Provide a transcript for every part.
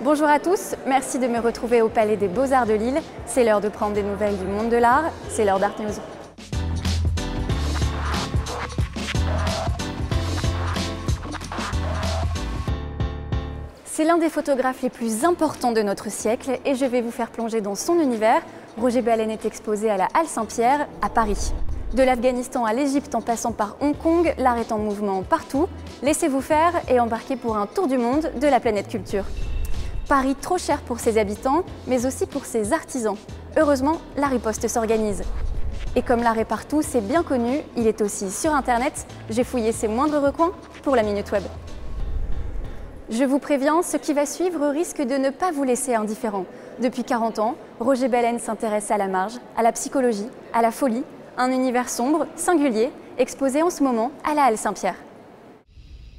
Bonjour à tous, merci de me retrouver au Palais des Beaux-Arts de Lille. C'est l'heure de prendre des nouvelles du monde de l'art, c'est l'heure d'Art News. C'est l'un des photographes les plus importants de notre siècle et je vais vous faire plonger dans son univers. Roger Baleine est exposé à la Halle Saint-Pierre, à Paris. De l'Afghanistan à l'Égypte en passant par Hong Kong, l'art est en mouvement partout. Laissez-vous faire et embarquez pour un tour du monde de la planète culture. Paris trop cher pour ses habitants, mais aussi pour ses artisans. Heureusement, la riposte s'organise. Et comme l'art est partout, c'est bien connu, il est aussi sur Internet. J'ai fouillé ses moindres recoins pour la Minute Web. Je vous préviens, ce qui va suivre risque de ne pas vous laisser indifférent. Depuis 40 ans, Roger Baleine s'intéresse à la marge, à la psychologie, à la folie, un univers sombre, singulier, exposé en ce moment à la Halle Saint-Pierre.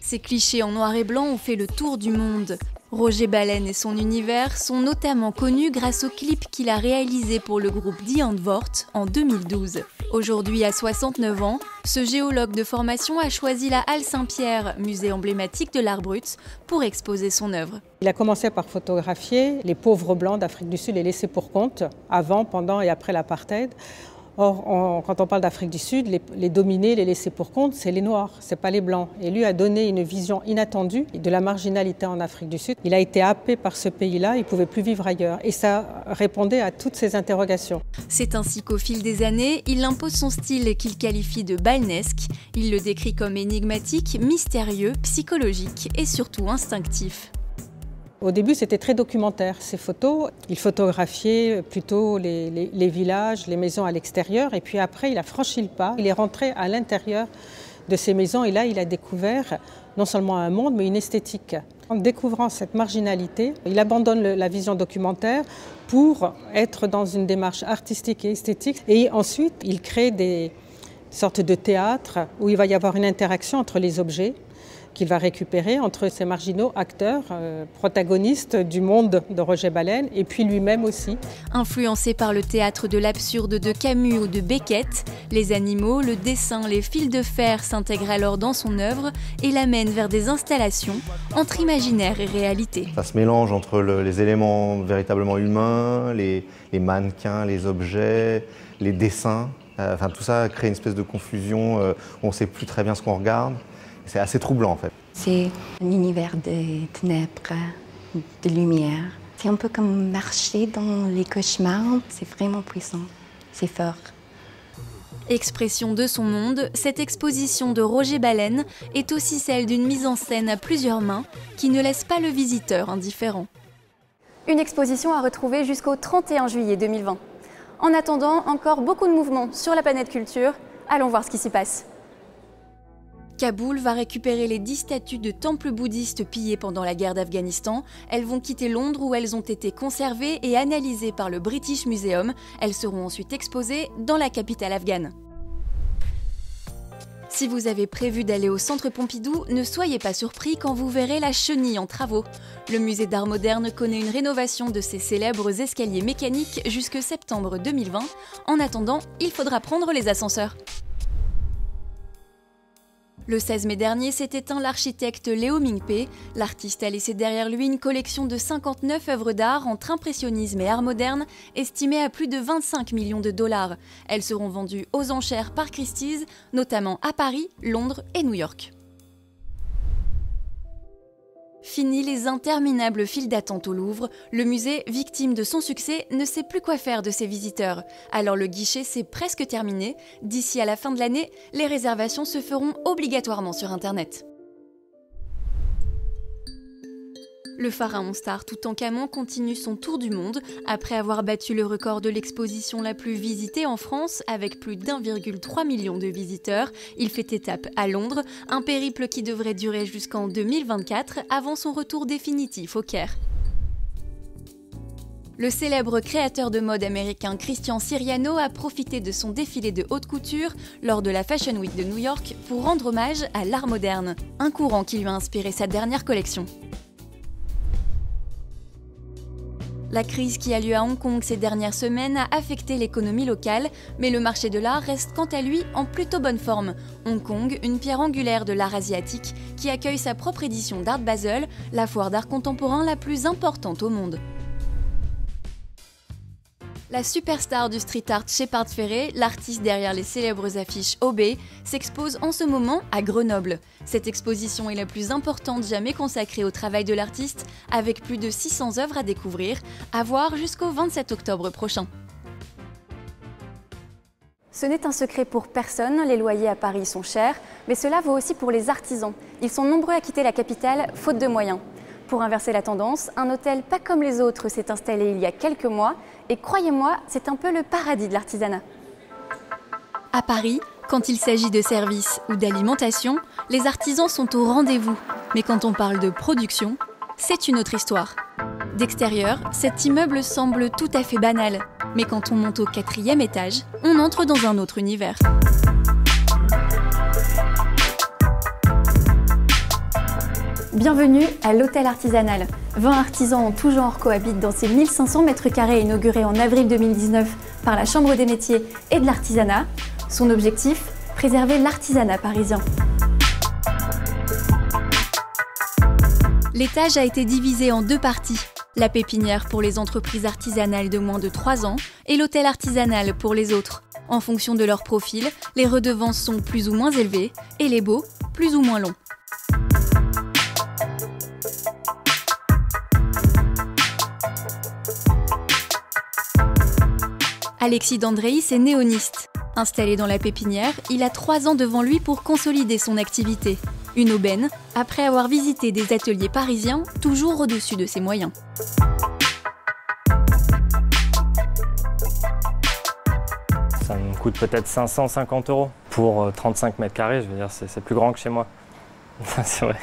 Ces clichés en noir et blanc ont fait le tour du monde. Roger Baleine et son univers sont notamment connus grâce au clip qu'il a réalisé pour le groupe Die Antwoord en 2012. Aujourd'hui, à 69 ans, ce géologue de formation a choisi la Halle Saint-Pierre, musée emblématique de l'art brut, pour exposer son œuvre. Il a commencé par photographier les pauvres blancs d'Afrique du Sud, les laissés pour compte, avant, pendant et après l'apartheid. Or, quand on parle d'Afrique du Sud, les dominés, les laissés pour compte, c'est les Noirs, c'est pas les Blancs. Et lui a donné une vision inattendue de la marginalité en Afrique du Sud. Il a été happé par ce pays-là, il ne pouvait plus vivre ailleurs. Et ça répondait à toutes ces interrogations. C'est ainsi qu'au fil des années, il impose son style qu'il qualifie de balenesque. Il le décrit comme énigmatique, mystérieux, psychologique et surtout instinctif. Au début, c'était très documentaire, ces photos. Il photographiait plutôt les villages, les maisons à l'extérieur. Et puis après, il a franchi le pas. Il est rentré à l'intérieur de ces maisons. Et là, il a découvert non seulement un monde, mais une esthétique. En découvrant cette marginalité, il abandonne la vision documentaire pour être dans une démarche artistique et esthétique. Et ensuite, il crée des sortes de théâtres où il va y avoir une interaction entre les objets qu'il va récupérer entre ces marginaux acteurs, protagonistes du monde de Roger Baleine, et puis lui-même aussi. Influencé par le théâtre de l'absurde de Camus ou de Beckett, les animaux, le dessin, les fils de fer s'intègrent alors dans son œuvre et l'amènent vers des installations entre imaginaire et réalité. Ça se mélange entre les éléments véritablement humains, les mannequins, les objets, les dessins. Enfin, tout ça crée une espèce de confusion où on ne sait plus très bien ce qu'on regarde. C'est assez troublant en fait. C'est un univers de ténèbres, de lumière. C'est un peu comme marcher dans les cauchemars. C'est vraiment puissant, c'est fort. Expression de son monde, cette exposition de Roger Baleine est aussi celle d'une mise en scène à plusieurs mains qui ne laisse pas le visiteur indifférent. Une exposition à retrouver jusqu'au 31 juillet 2020. En attendant, encore beaucoup de mouvements sur la planète culture. Allons voir ce qui s'y passe. Kaboul va récupérer les 10 statues de temples bouddhistes pillées pendant la guerre d'Afghanistan. Elles vont quitter Londres où elles ont été conservées et analysées par le British Museum. Elles seront ensuite exposées dans la capitale afghane. Si vous avez prévu d'aller au Centre Pompidou, ne soyez pas surpris quand vous verrez la chenille en travaux. Le musée d'art moderne connaît une rénovation de ses célèbres escaliers mécaniques jusque septembre 2020. En attendant, il faudra prendre les ascenseurs. Le 16 mai dernier s'est éteint l'architecte Léo Mingpe. L'artiste a laissé derrière lui une collection de 59 œuvres d'art entre impressionnisme et art moderne, estimée à plus de 25 millions de dollars. Elles seront vendues aux enchères par Christie's, notamment à Paris, Londres et New York. Fini les interminables files d'attente au Louvre, le musée, victime de son succès, ne sait plus quoi faire de ses visiteurs. Alors le guichet s'est presque terminé. D'ici à la fin de l'année, les réservations se feront obligatoirement sur Internet. Le pharaon star Toutankhamon continue son tour du monde. Après avoir battu le record de l'exposition la plus visitée en France, avec plus d'1,3 million de visiteurs, il fait étape à Londres, un périple qui devrait durer jusqu'en 2024 avant son retour définitif au Caire. Le célèbre créateur de mode américain Christian Siriano a profité de son défilé de haute couture lors de la Fashion Week de New York pour rendre hommage à l'art moderne, un courant qui lui a inspiré sa dernière collection. La crise qui a lieu à Hong Kong ces dernières semaines a affecté l'économie locale, mais le marché de l'art reste quant à lui en plutôt bonne forme. Hong Kong, une pierre angulaire de l'art asiatique, qui accueille sa propre édition d'Art Basel, la foire d'art contemporain la plus importante au monde. La superstar du street art Shepard Fairey, l'artiste derrière les célèbres affiches OB, s'expose en ce moment à Grenoble. Cette exposition est la plus importante jamais consacrée au travail de l'artiste, avec plus de 600 œuvres à découvrir, à voir jusqu'au 27 octobre prochain. Ce n'est un secret pour personne, les loyers à Paris sont chers, mais cela vaut aussi pour les artisans. Ils sont nombreux à quitter la capitale, faute de moyens. Pour inverser la tendance, un hôtel pas comme les autres s'est installé il y a quelques mois, et croyez-moi, c'est un peu le paradis de l'artisanat. À Paris, quand il s'agit de services ou d'alimentation, les artisans sont au rendez-vous. Mais quand on parle de production, c'est une autre histoire. D'extérieur, cet immeuble semble tout à fait banal. Mais quand on monte au 4e étage, on entre dans un autre univers. Bienvenue à l'hôtel artisanal. 20 artisans en tout genre cohabitent dans ces 1500 m² inaugurés en avril 2019 par la Chambre des métiers et de l'artisanat. Son objectif, préserver l'artisanat parisien. L'étage a été divisé en 2 parties. La pépinière pour les entreprises artisanales de moins de 3 ans et l'hôtel artisanal pour les autres. En fonction de leur profil, les redevances sont plus ou moins élevées et les baux plus ou moins longs. Alexis Dandréis est néoniste. Installé dans la pépinière, il a 3 ans devant lui pour consolider son activité. Une aubaine, après avoir visité des ateliers parisiens, toujours au-dessus de ses moyens. Ça me coûte peut-être 550 € pour 35 m², je veux dire, c'est plus grand que chez moi. C'est vrai.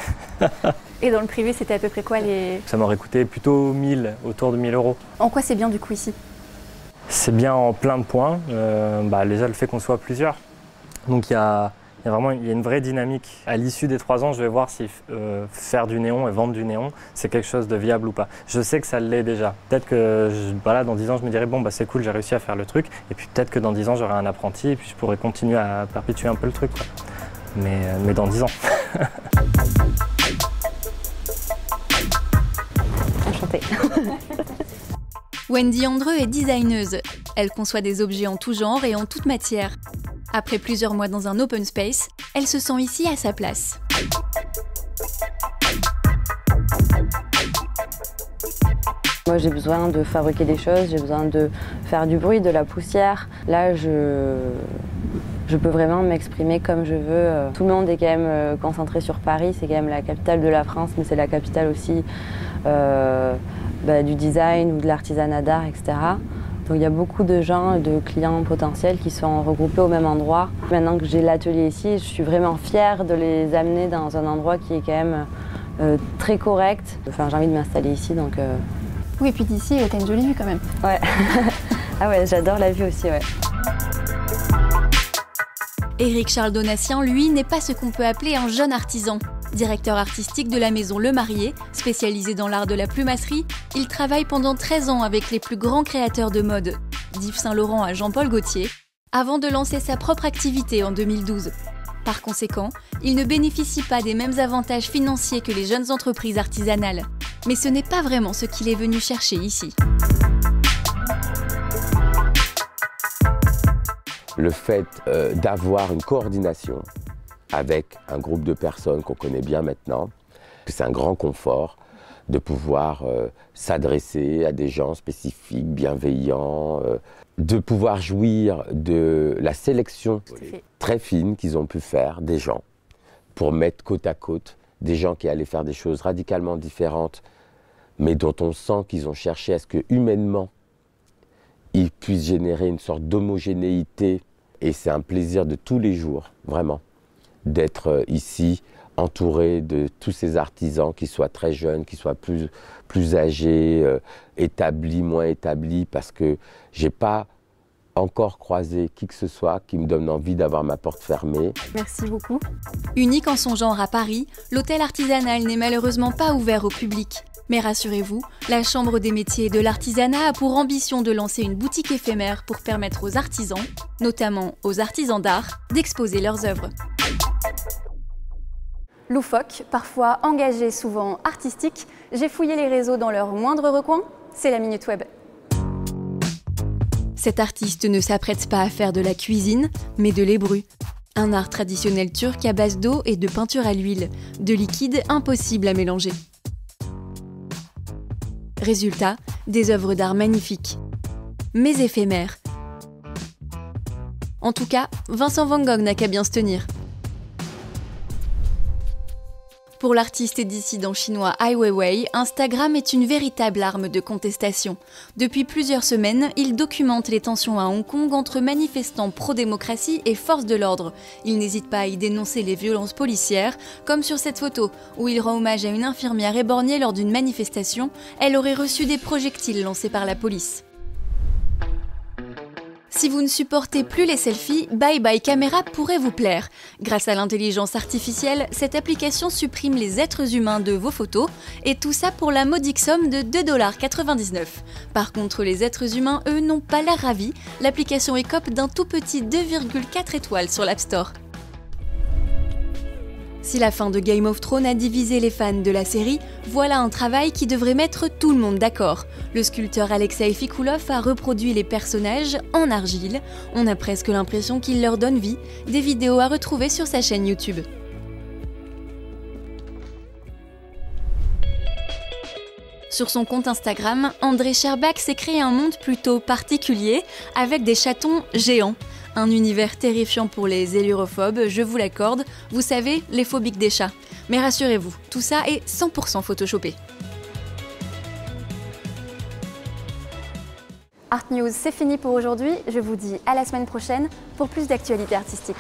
Et dans le privé, c'était à peu près quoi les... Ça m'aurait coûté plutôt 1000, autour de 1000 €. En quoi c'est bien du coup ici ? C'est bien en plein de points, déjà le fait qu'on soit plusieurs. Donc il y a une vraie dynamique. À l'issue des 3 ans, je vais voir si faire du néon et vendre du néon, c'est quelque chose de viable ou pas. Je sais que ça l'est déjà. Peut-être que dans 10 ans, je me dirais c'est cool, j'ai réussi à faire le truc. Et puis peut-être que dans 10 ans, j'aurai un apprenti et puis je pourrais continuer à perpétuer un peu le truc, quoi. Mais dans 10 ans. Enchantée. Wendy Andreu est designeuse. Elle conçoit des objets en tout genre et en toute matière. Après plusieurs mois dans un open space, elle se sent ici à sa place. Moi j'ai besoin de fabriquer des choses, j'ai besoin de faire du bruit, de la poussière. Là je peux vraiment m'exprimer comme je veux. Tout le monde est quand même concentré sur Paris, c'est quand même la capitale de la France, mais c'est la capitale aussi du design ou de l'artisanat d'art, etc. Donc il y a beaucoup de gens, de clients potentiels qui sont regroupés au même endroit. Maintenant que j'ai l'atelier ici, je suis vraiment fière de les amener dans un endroit qui est quand même très correct. Enfin, j'ai envie de m'installer ici, donc... Oui, et puis d'ici, t'as une jolie vue quand même. Ouais. Ah ouais, j'adore la vue aussi, ouais. Éric Charles Donatien, lui, n'est pas ce qu'on peut appeler un jeune artisan. Directeur artistique de la maison Le Marié, spécialisé dans l'art de la plumasserie, il travaille pendant 13 ans avec les plus grands créateurs de mode, d'Yves Saint Laurent à Jean-Paul Gaultier, avant de lancer sa propre activité en 2012. Par conséquent, il ne bénéficie pas des mêmes avantages financiers que les jeunes entreprises artisanales. Mais ce n'est pas vraiment ce qu'il est venu chercher ici. Le fait d'avoir une coordination avec un groupe de personnes qu'on connaît bien maintenant, c'est un grand confort de pouvoir s'adresser à des gens spécifiques, bienveillants, de pouvoir jouir de la sélection très fine qu'ils ont pu faire des gens pour mettre côte à côte des gens qui allaient faire des choses radicalement différentes, mais dont on sent qu'ils ont cherché à ce que humainement ils puissent générer une sorte d'homogénéité. Et c'est un plaisir de tous les jours, vraiment, d'être ici, entouré de tous ces artisans, qui soient très jeunes, qui soient plus âgés, établis, moins établis, parce que j'ai pas encore croisé qui que ce soit qui me donne envie d'avoir ma porte fermée. Merci beaucoup. Unique en son genre à Paris, l'hôtel artisanal n'est malheureusement pas ouvert au public. Mais rassurez-vous, la Chambre des métiers et de l'artisanat a pour ambition de lancer une boutique éphémère pour permettre aux artisans, notamment aux artisans d'art, d'exposer leurs œuvres. Loufoque, parfois engagé, souvent artistique, j'ai fouillé les réseaux dans leur moindre recoin, c'est la Minute Web. Cet artiste ne s'apprête pas à faire de la cuisine, mais de l'ébru. Un art traditionnel turc à base d'eau et de peinture à l'huile, de liquide impossible à mélanger. Résultat, des œuvres d'art magnifiques, mais éphémères. En tout cas, Vincent Van Gogh n'a qu'à bien se tenir. Pour l'artiste et dissident chinois Ai Weiwei, Instagram est une véritable arme de contestation. Depuis plusieurs semaines, il documente les tensions à Hong Kong entre manifestants pro-démocratie et forces de l'ordre. Il n'hésite pas à y dénoncer les violences policières, comme sur cette photo, où il rend hommage à une infirmière éborgnée lors d'une manifestation. Elle aurait reçu des projectiles lancés par la police. Si vous ne supportez plus les selfies, Bye Bye Camera pourrait vous plaire. Grâce à l'intelligence artificielle, cette application supprime les êtres humains de vos photos, et tout ça pour la modique somme de 2,99 $. Par contre, les êtres humains, eux, n'ont pas l'air ravis. L'application écope d'un tout petit 2,4 étoiles sur l'App Store. Si la fin de Game of Thrones a divisé les fans de la série, voilà un travail qui devrait mettre tout le monde d'accord. Le sculpteur Alexei Fikoulov a reproduit les personnages en argile. On a presque l'impression qu'il leur donne vie. Des vidéos à retrouver sur sa chaîne YouTube. Sur son compte Instagram, André Scherbak s'est créé un monde plutôt particulier, avec des chatons géants. Un univers terrifiant pour les élurophobes, je vous l'accorde, vous savez, les phobiques des chats. Mais rassurez-vous, tout ça est 100% photoshopé. Art News, c'est fini pour aujourd'hui. Je vous dis à la semaine prochaine pour plus d'actualités artistiques.